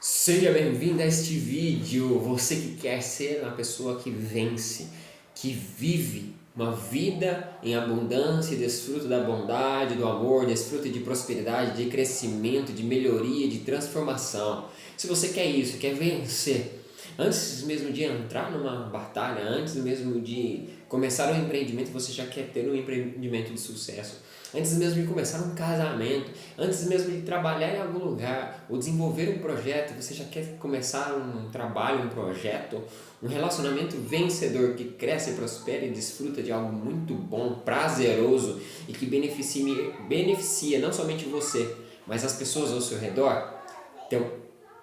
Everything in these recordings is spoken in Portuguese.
Seja bem-vindo a este vídeo, você que quer ser uma pessoa que vence, que vive uma vida em abundância, desfruta da bondade, do amor, desfruta de prosperidade, de crescimento, de melhoria, de transformação. Se você quer isso, quer vencer, antes mesmo de entrar numa batalha, antes mesmo de começar um empreendimento, você já quer ter um empreendimento de sucesso. Antes mesmo de começar um casamento, antes mesmo de trabalhar em algum lugar ou desenvolver um projeto, você já quer começar um trabalho, um projeto, um relacionamento vencedor que cresce, prospera e desfruta de algo muito bom, prazeroso e que beneficia não somente você, mas as pessoas ao seu redor. Então,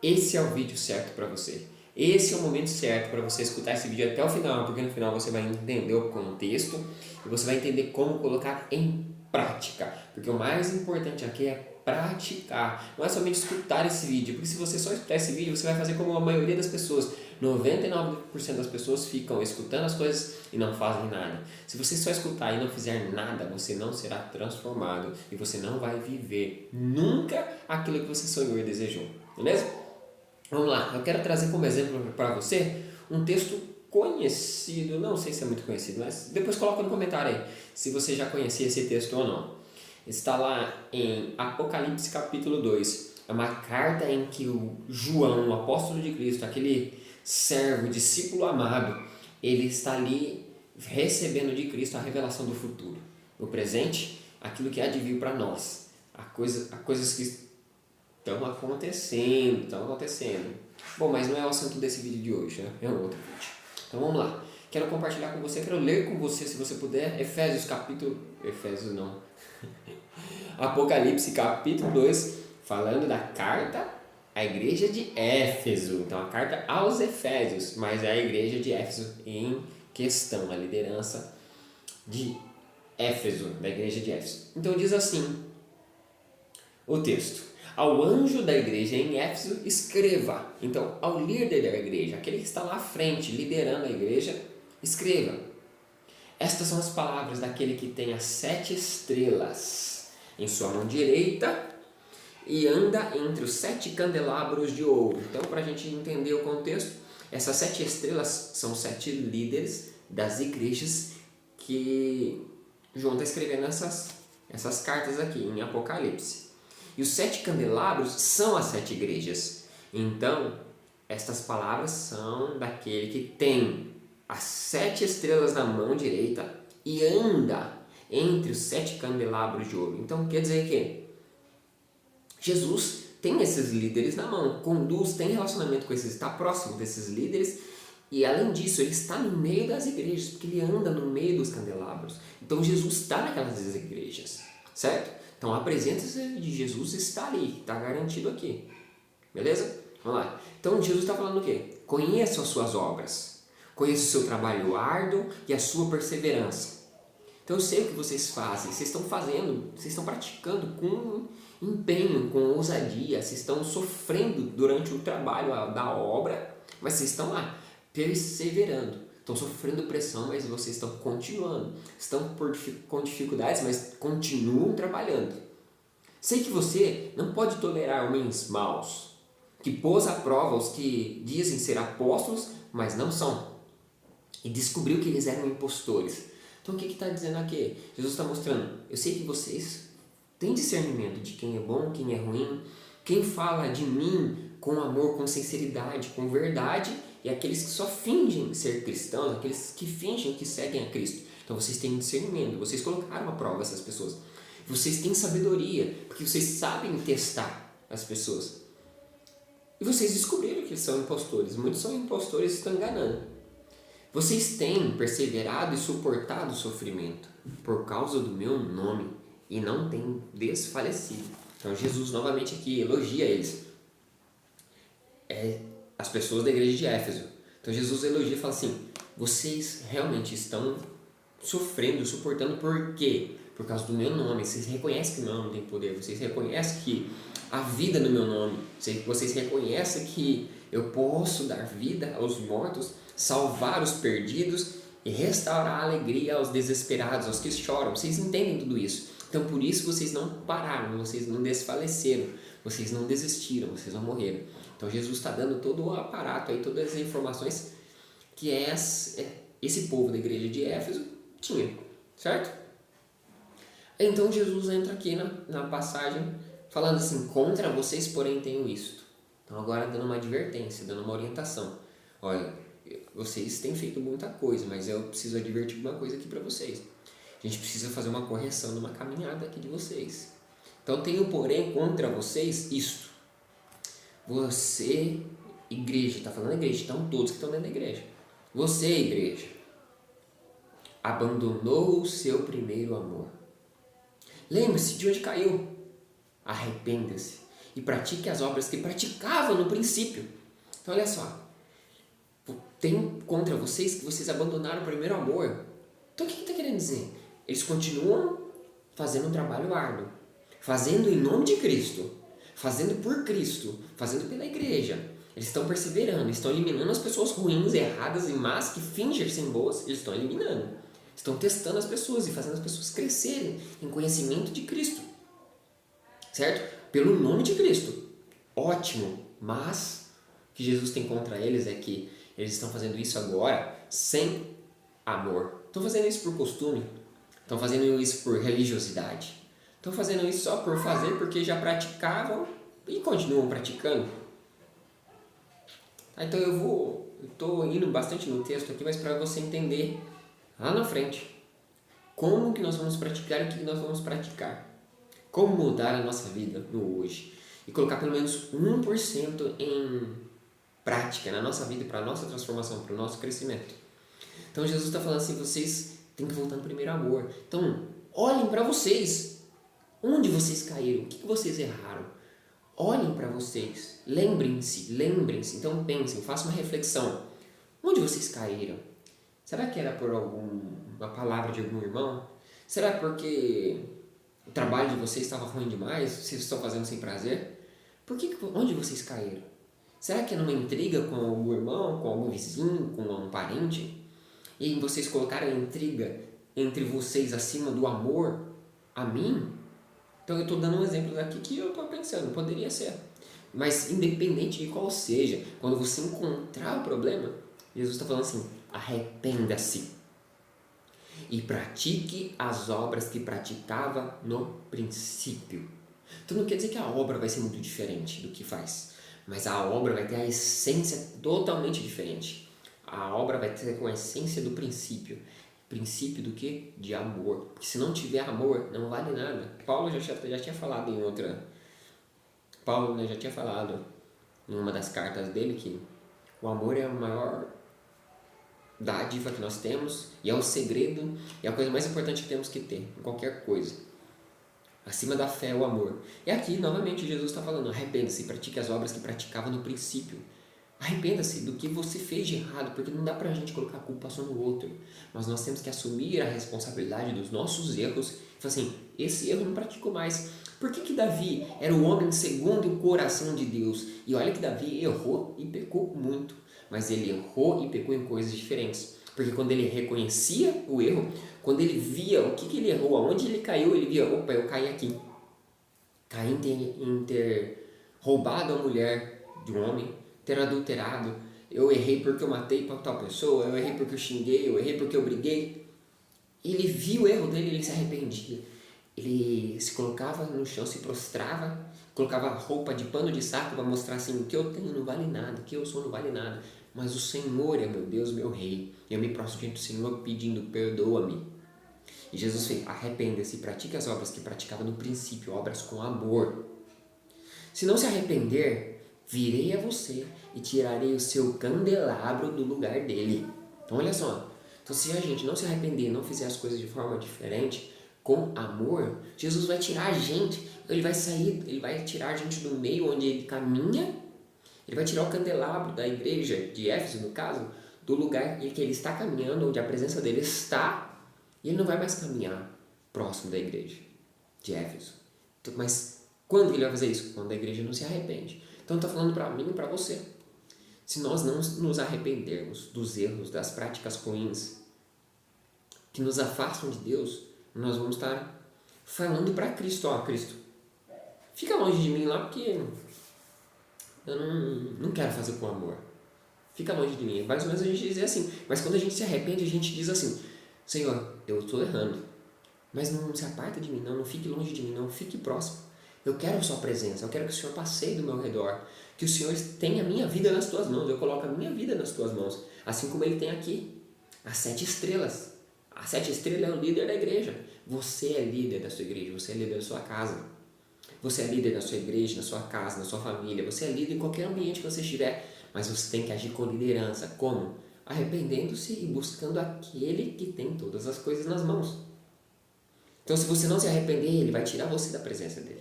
esse é o vídeo certo para você. Esse é o momento certo para você escutar esse vídeo até o final, porque no final você vai entender o contexto e você vai entender como colocar em prática, porque o mais importante aqui é praticar, não é somente escutar esse vídeo, porque se você só escutar esse vídeo, você vai fazer como a maioria das pessoas. 99% das pessoas ficam escutando as coisas e não fazem nada. Se você só escutar e não fizer nada, você não será transformado e você não vai viver nunca aquilo que você sonhou e desejou, beleza? Vamos lá, eu quero trazer como exemplo para você um texto conhecido, não sei se é muito conhecido, mas depois coloca no comentário aí se você já conhecia esse texto ou não. Está lá em Apocalipse capítulo 2. É uma carta em que o João, o apóstolo de Cristo, aquele servo, discípulo amado, ele está ali recebendo de Cristo a revelação do futuro. No presente, aquilo que há de vir para nós. Coisas que estão acontecendo. Bom, mas não é o assunto desse vídeo de hoje, né? É um outro vídeo. Então vamos lá. Quero compartilhar com você, quero ler com você, se você puder, Efésios não. Apocalipse capítulo 2, falando da carta à igreja de Éfeso. Então a carta aos Efésios, mas é a igreja de Éfeso em questão, a liderança de Éfeso, da igreja de Éfeso. Então diz assim o texto: ao anjo da igreja em Éfeso escreva. Então, ao líder da igreja, aquele que está lá à frente, liderando a igreja, escreva. Estas são as palavras daquele que tem as 7 estrelas em sua mão direita e anda entre os 7 candelabros de ouro. Então, para a gente entender o contexto, essas 7 estrelas são 7 líderes das igrejas que João está escrevendo essas cartas aqui em Apocalipse. E os 7 candelabros são as 7 igrejas. Então, estas palavras são daquele que tem as 7 estrelas na mão direita e anda entre os 7 candelabros de ouro. Então, quer dizer que Jesus tem esses líderes na mão, conduz, tem relacionamento com esses, está próximo desses líderes. E além disso, ele está no meio das igrejas, porque ele anda no meio dos candelabros. Então, Jesus está naquelas igrejas, certo? Então a presença de Jesus está ali, está garantido aqui. Beleza? Vamos lá. Então Jesus está falando o quê? Conheça as suas obras. Conheça o seu trabalho árduo e a sua perseverança. Então eu sei o que vocês fazem. Vocês estão fazendo, vocês estão praticando com empenho, com ousadia. Vocês estão sofrendo durante o trabalho da obra, mas vocês estão lá, perseverando. Estão sofrendo pressão, mas vocês estão continuando. Estão com dificuldades, mas continuam trabalhando. Sei que você não pode tolerar homens maus, que pôs à prova os que dizem ser apóstolos, mas não são. E descobriu que eles eram impostores. Então o que está dizendo aqui? Jesus está mostrando, eu sei que vocês têm discernimento de quem é bom, quem é ruim, quem fala de mim com amor, com sinceridade, com verdade, e aqueles que só fingem ser cristãos, aqueles que fingem que seguem a Cristo. Então vocês têm discernimento, vocês colocaram à prova essas pessoas. Vocês têm sabedoria, porque vocês sabem testar as pessoas. E vocês descobriram que eles são impostores. Muitos são impostores e estão enganando. Vocês têm perseverado e suportado o sofrimento por causa do meu nome e não têm desfalecido. Então Jesus novamente aqui elogia eles. As pessoas da igreja de Éfeso. Então Jesus elogia e fala assim: vocês realmente estão sofrendo, suportando por quê? Por causa do meu nome. Vocês reconhecem que o meu nome tem poder, vocês reconhecem que a vida no meu nome, vocês reconhecem que eu posso dar vida aos mortos, salvar os perdidos e restaurar a alegria aos desesperados, aos que choram. Vocês entendem tudo isso. Então por isso vocês não pararam, vocês não desfaleceram, vocês não desistiram, vocês não morreram. Então Jesus está dando todo o aparato, aí, todas as informações que esse povo da igreja de Éfeso tinha, certo? Então Jesus entra aqui na passagem falando assim: contra vocês, porém, tenho isto. Então agora dando uma advertência, dando uma orientação. Olha, vocês têm feito muita coisa, mas eu preciso advertir uma coisa aqui para vocês. A gente precisa fazer uma correção numa caminhada aqui de vocês. Então tenho, porém, contra vocês isto. Você, igreja, está falando igreja, então todos que estão dentro da igreja. Você, igreja, abandonou o seu primeiro amor. Lembre-se de onde caiu. Arrependa-se e pratique as obras que praticava no princípio. Então olha só, tem contra vocês que vocês abandonaram o primeiro amor. Então o que está querendo dizer? Eles continuam fazendo um trabalho árduo, fazendo em nome de Cristo, fazendo por Cristo, fazendo pela igreja. Eles estão perseverando, estão eliminando as pessoas ruins, erradas e más que fingem ser boas, eles estão eliminando. Estão testando as pessoas e fazendo as pessoas crescerem em conhecimento de Cristo. Certo? Pelo nome de Cristo. Ótimo. Mas o que Jesus tem contra eles é que eles estão fazendo isso agora sem amor. Estão fazendo isso por costume. Estão fazendo isso por religiosidade. Estão fazendo isso só por fazer porque já praticavam e continuam praticando. Então eu estou indo bastante no texto aqui, mas para você entender lá na frente como que nós vamos praticar e o que nós vamos praticar. Como mudar a nossa vida no hoje. E colocar pelo menos 1% em prática na nossa vida, para a nossa transformação, para o nosso crescimento. Então Jesus está falando assim, vocês têm que voltar no primeiro amor. Então, olhem para vocês. Onde vocês caíram? O que vocês erraram? Olhem para vocês. Lembrem-se. Então pensem, façam uma reflexão. Onde vocês caíram? Será que era por uma palavra de algum irmão? Será porque o trabalho de vocês estava ruim demais? Vocês estão fazendo sem prazer? Onde vocês caíram? Será que é numa intriga com algum irmão, com algum vizinho, com um parente? E vocês colocaram a intriga entre vocês acima do amor a mim? Então eu estou dando um exemplo daqui que eu estou pensando, poderia ser. Mas independente de qual seja, quando você encontrar o problema, Jesus está falando assim, arrependa-se e pratique as obras que praticava no princípio. Então não quer dizer que a obra vai ser muito diferente do que faz, mas a obra vai ter a essência totalmente diferente. A obra vai ter com a essência do princípio. Princípio do quê? De amor. Porque se não tiver amor, não vale nada. Paulo já tinha falado em outra... Paulo, né, já tinha falado em uma das cartas dele que o amor é a maior dádiva que nós temos e é o segredo, é a coisa mais importante que temos que ter em qualquer coisa. Acima da fé é o amor. E aqui, novamente, Jesus está falando, arrependa-se, pratique as obras que praticava no princípio. Arrependa-se do que você fez de errado, porque não dá pra gente colocar a culpa só no outro. Mas nós temos que assumir a responsabilidade dos nossos erros e falar assim, esse erro eu não pratico mais. Por que Davi era o homem segundo o coração de Deus? E olha que Davi errou e pecou muito. Mas ele errou e pecou em coisas diferentes. Porque quando ele reconhecia o erro, quando ele via o que ele errou, aonde ele caiu, ele via, opa, eu caí aqui. Caí em ter roubado a mulher de um homem, ter adulterado, eu errei porque eu matei tal pessoa, eu errei porque eu xinguei, eu errei porque eu briguei. Ele viu o erro dele, ele se arrependia. Ele se colocava no chão, se prostrava, colocava roupa de pano de saco para mostrar assim, o que eu tenho não vale nada, o que eu sou não vale nada. Mas o Senhor é meu Deus, meu Rei. Eu me prostro diante do Senhor pedindo, perdoa-me. E Jesus fez, arrependa-se e pratique as obras que praticava no princípio, obras com amor. Se não se arrepender, virei a você e tirarei o seu candelabro do lugar dele. Então olha só, então se a gente não se arrepender, não fizer as coisas de forma diferente, com amor, Jesus vai tirar a gente, ele vai tirar a gente do meio onde ele caminha, ele vai tirar o candelabro da igreja de Éfeso, no caso, do lugar em que ele está caminhando, onde a presença dele está, e ele não vai mais caminhar próximo da igreja de Éfeso. Mas quando ele vai fazer isso? Quando a igreja não se arrepende. Então está falando para mim e para você. Se nós não nos arrependermos dos erros, das práticas ruins que nos afastam de Deus, nós vamos estar falando para Cristo, ó, Cristo, fica longe de mim lá porque eu não quero fazer com amor. Fica longe de mim. Mais ou menos a gente dizer assim. Mas quando a gente se arrepende, a gente diz assim: Senhor, eu estou errando, mas não se aparta de mim, não fique longe de mim, não fique próximo. Eu quero a sua presença, eu quero que o Senhor passeie do meu redor, que o Senhor tenha a minha vida nas tuas mãos, eu coloco a minha vida nas tuas mãos, assim como Ele tem aqui as 7 estrelas. As 7 estrelas é o líder da igreja. Você é líder da sua igreja, você é líder da sua casa. Você é líder na sua igreja, na sua casa, na sua família. Você é líder em qualquer ambiente que você estiver. Mas você tem que agir com liderança. Como? Arrependendo-se e buscando aquele que tem todas as coisas nas mãos. Então, se você não se arrepender, Ele vai tirar você da presença dEle.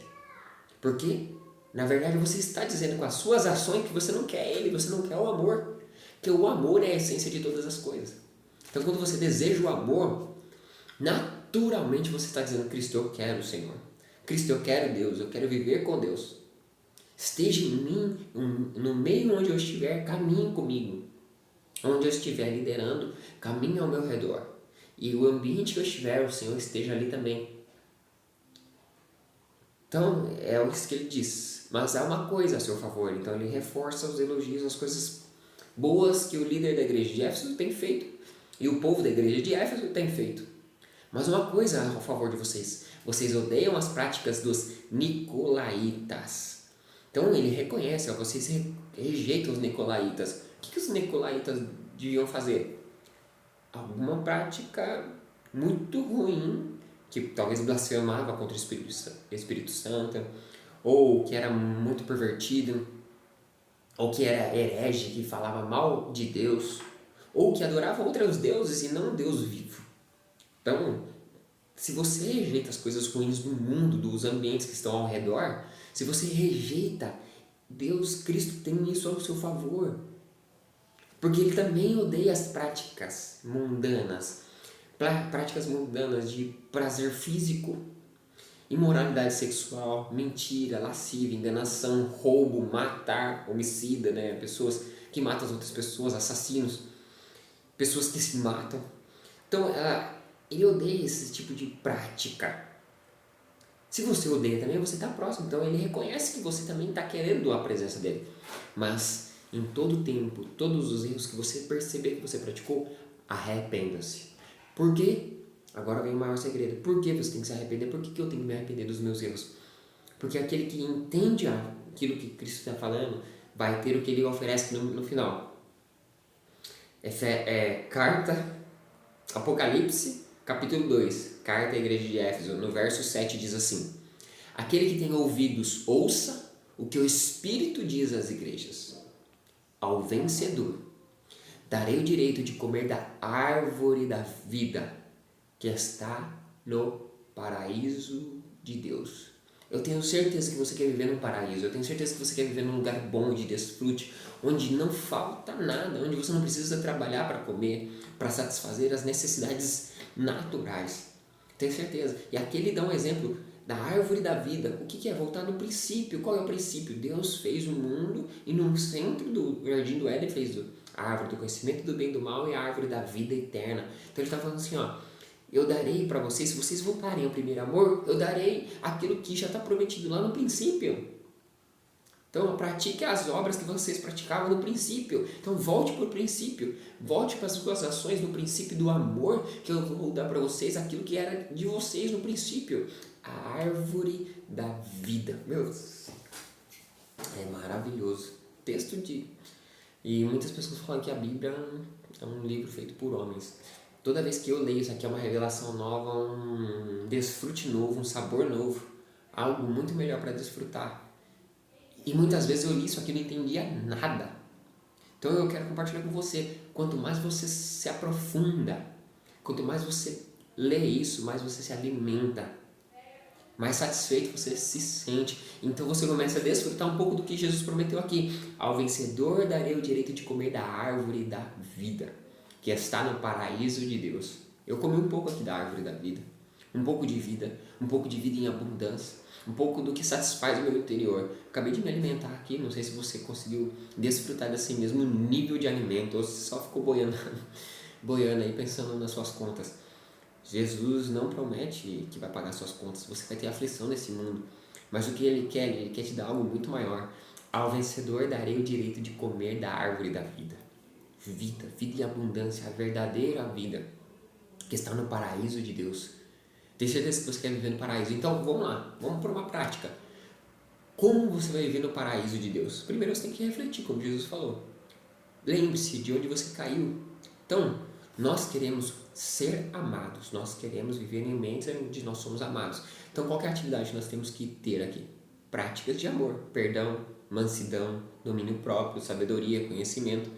Porque, na verdade, você está dizendo com as suas ações que você não quer Ele, você não quer o amor. Porque o amor é a essência de todas as coisas. Então, quando você deseja o amor, naturalmente você está dizendo: Cristo, eu quero o Senhor. Cristo, eu quero Deus, eu quero viver com Deus. Esteja em mim, no meio onde eu estiver, caminhe comigo. Onde eu estiver liderando, caminhe ao meu redor. E o ambiente que eu estiver, o Senhor esteja ali também. Então, é isso que ele diz. Mas há uma coisa a seu favor. Então, ele reforça os elogios, as coisas boas que o líder da igreja de Éfeso tem feito. E o povo da igreja de Éfeso tem feito. Mas uma coisa a favor de vocês: vocês odeiam as práticas dos nicolaítas. Então ele reconhece, vocês rejeitam os nicolaítas. O que os nicolaítas deviam fazer? Alguma prática muito ruim, que talvez blasfemava contra o Espírito Santo, ou que era muito pervertido, ou que era herege, que falava mal de Deus, ou que adorava outros deuses e não o Deus vivo. Então, se você rejeita as coisas ruins do mundo, dos ambientes que estão ao redor, se você rejeita, Deus, Cristo tem isso ao seu favor. Porque Ele também odeia as práticas mundanas. Práticas mundanas de prazer físico, imoralidade sexual, mentira, lascívia, enganação, roubo, matar, homicida, né? Pessoas que matam as outras pessoas, assassinos, pessoas que se matam. Então, ele odeia esse tipo de prática. Se você odeia também, você está próximo. Então ele reconhece que você também está querendo a presença dele. Mas em todo tempo, todos os erros que você perceber que você praticou, arrependa-se. Por quê? Agora vem o maior segredo. Por que você tem que se arrepender? Por que eu tenho que me arrepender dos meus erros? Porque aquele que entende aquilo que Cristo está falando vai ter o que ele oferece no final. Carta, Apocalipse, capítulo 2, carta à igreja de Éfeso, no verso 7 diz assim: aquele que tem ouvidos, ouça o que o Espírito diz às igrejas. Ao vencedor darei o direito de comer da árvore da vida que está no paraíso de Deus. Eu tenho certeza que você quer viver num paraíso, eu tenho certeza que você quer viver num lugar bom de desfrute, onde não falta nada, onde você não precisa trabalhar para comer, para satisfazer as necessidades naturais. Tenho certeza. E aqui ele dá um exemplo da árvore da vida. O que é? Voltar no princípio. Qual é o princípio? Deus fez o mundo e no centro do jardim do Éden fez a árvore do conhecimento do bem e do mal e a árvore da vida eterna. Então ele está falando assim, eu darei para vocês, se vocês voltarem ao primeiro amor, eu darei aquilo que já está prometido lá no princípio. Então, pratique as obras que vocês praticavam no princípio. Então, volte para o princípio. Volte para as suas ações no princípio do amor, que eu vou dar para vocês aquilo que era de vocês no princípio. A árvore da vida. Meu Deus, é maravilhoso. Texto de... E muitas pessoas falam que a Bíblia é um livro feito por homens. Toda vez que eu leio isso aqui é uma revelação nova, um desfrute novo, um sabor novo, algo muito melhor para desfrutar. E muitas vezes eu li isso aqui e não entendia nada. Então eu quero compartilhar com você. Quanto mais você se aprofunda, quanto mais você lê isso, mais você se alimenta, mais satisfeito você se sente. Então você começa a desfrutar um pouco do que Jesus prometeu aqui. Ao vencedor darei o direito de comer da árvore da vida, que está no paraíso de Deus. Eu comi um pouco aqui da árvore da vida, um pouco de vida em abundância, um pouco do que satisfaz o meu interior. Acabei de me alimentar aqui, não sei se você conseguiu desfrutar desse mesmo nível de alimento ou se só ficou boiando aí pensando nas suas contas. Jesus não promete que vai pagar suas contas, você vai ter aflição nesse mundo, Mas o que ele quer? Ele quer te dar algo muito maior. Ao vencedor darei o direito de comer da árvore da vida. Vida e abundância, a verdadeira vida que está no paraíso de Deus. Tenho certeza que você quer viver no paraíso. Então vamos lá, vamos por uma prática. Como você vai viver no paraíso de Deus? Primeiro você tem que refletir, como Jesus falou. Lembre-se de onde você caiu. Então, nós queremos ser amados, nós queremos viver em ambientes onde nós somos amados. Então, qual é a atividade nós temos que ter aqui? Práticas de amor, perdão, mansidão, domínio próprio, sabedoria, conhecimento.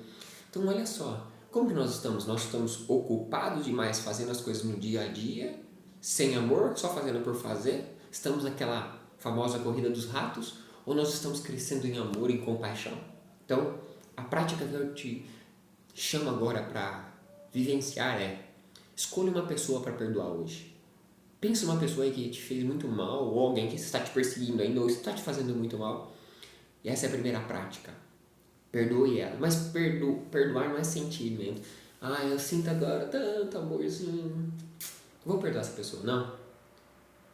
Então, olha só, como que nós estamos? Nós estamos ocupados demais fazendo as coisas no dia a dia, sem amor, só fazendo por fazer? Estamos naquela famosa corrida dos ratos? Ou nós estamos crescendo em amor e compaixão? Então, a prática que eu te chamo agora para vivenciar é: escolha uma pessoa para perdoar hoje. Pensa uma pessoa aí que te fez muito mal, ou alguém que está te perseguindo ainda, ou está te fazendo muito mal. E essa é a primeira prática. Perdoe ela. Mas perdoar não é sentimento. Eu sinto agora tanto amorzinho. Vou perdoar essa pessoa. Não.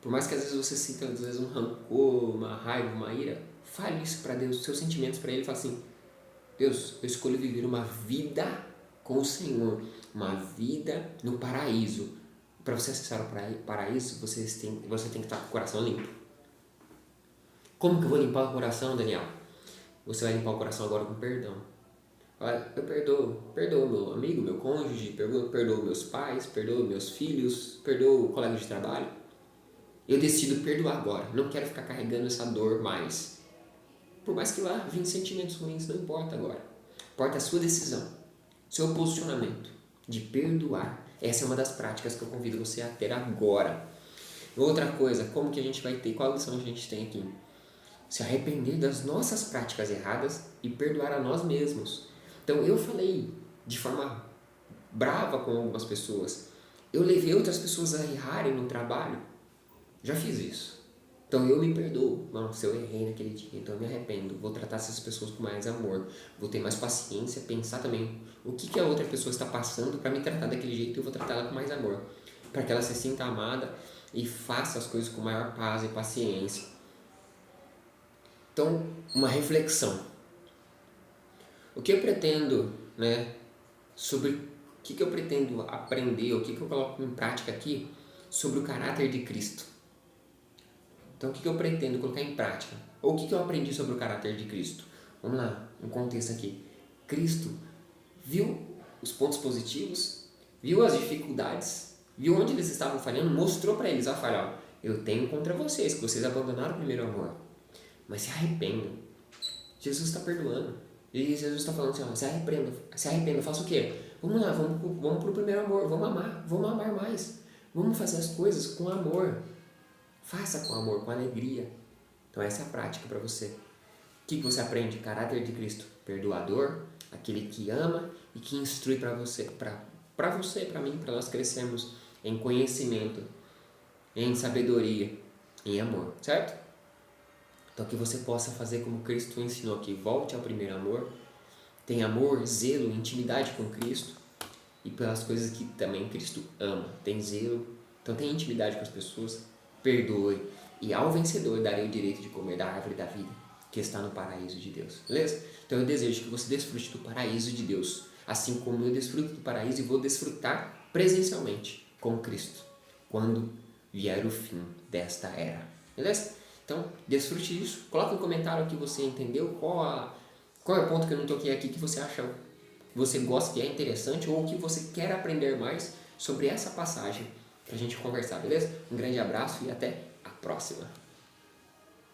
Por mais que às vezes você sinta às vezes um rancor, uma raiva, uma ira, fale isso para Deus, seus sentimentos para Ele. Fala assim: Deus, eu escolho viver uma vida com o Senhor, uma vida no paraíso. Para você acessar o paraíso, você tem que estar com o coração limpo. Como que eu vou limpar o coração, Daniel? Você vai limpar o coração agora com perdão. Eu perdoo meu amigo, meu cônjuge, perdoo meus pais, perdoo meus filhos, perdoo o colega de trabalho. Eu decido perdoar agora, não quero ficar carregando essa dor mais. Por mais que lá venham sentimentos ruins, não importa agora. Importa a sua decisão, seu posicionamento de perdoar. Essa é uma das práticas que eu convido você a ter agora. Outra coisa, como que a gente vai ter? Qual lição a gente tem aqui? Se arrepender das nossas práticas erradas e perdoar a nós mesmos. Então eu falei de forma brava com algumas pessoas. Eu levei outras pessoas a errarem no trabalho. Já fiz isso. Então eu me perdoo. Se eu errei naquele dia, então eu me arrependo. Vou tratar essas pessoas com mais amor. Vou ter mais paciência, pensar também o que a outra pessoa está passando para me tratar daquele jeito, eu vou tratar ela com mais amor. Para que ela se sinta amada e faça as coisas com maior paz e paciência. Então, uma reflexão. O que eu pretendo, sobre o que eu pretendo aprender, o que eu coloco em prática aqui sobre o caráter de Cristo. Então, o que eu pretendo colocar em prática? Ou o que eu aprendi sobre o caráter de Cristo? Vamos lá, um contexto aqui. Cristo viu os pontos positivos, viu as dificuldades, viu onde eles estavam falhando, mostrou para eles: eu tenho contra vocês, que vocês abandonaram o primeiro amor. Mas se arrependam. Jesus está perdoando. E Jesus está falando assim: se arrependa, faça o quê? Vamos lá, vamos para o primeiro amor, vamos amar mais. Vamos fazer as coisas com amor. Faça com amor, com alegria. Então essa é a prática para você. O que você aprende? Caráter de Cristo. Perdoador, aquele que ama e que instrui para você, para mim, para nós crescermos em conhecimento, em sabedoria, em amor, certo? Então que você possa fazer como Cristo ensinou aqui. Volte ao primeiro amor. Tenha amor, zelo, intimidade com Cristo e pelas coisas que também Cristo ama. Tem zelo, então tem intimidade com as pessoas. Perdoe, e ao vencedor darei o direito de comer da árvore da vida que está no paraíso de Deus, beleza? Então eu desejo que você desfrute do paraíso de Deus, assim como eu desfruto do paraíso e vou desfrutar presencialmente com Cristo quando vier o fim desta era, beleza? Então desfrute disso, coloque no comentário o que você entendeu, qual é o ponto que eu não toquei aqui que você acha que você gosta, que é interessante, ou que você quer aprender mais sobre essa passagem pra gente conversar, beleza? Um grande abraço e até a próxima!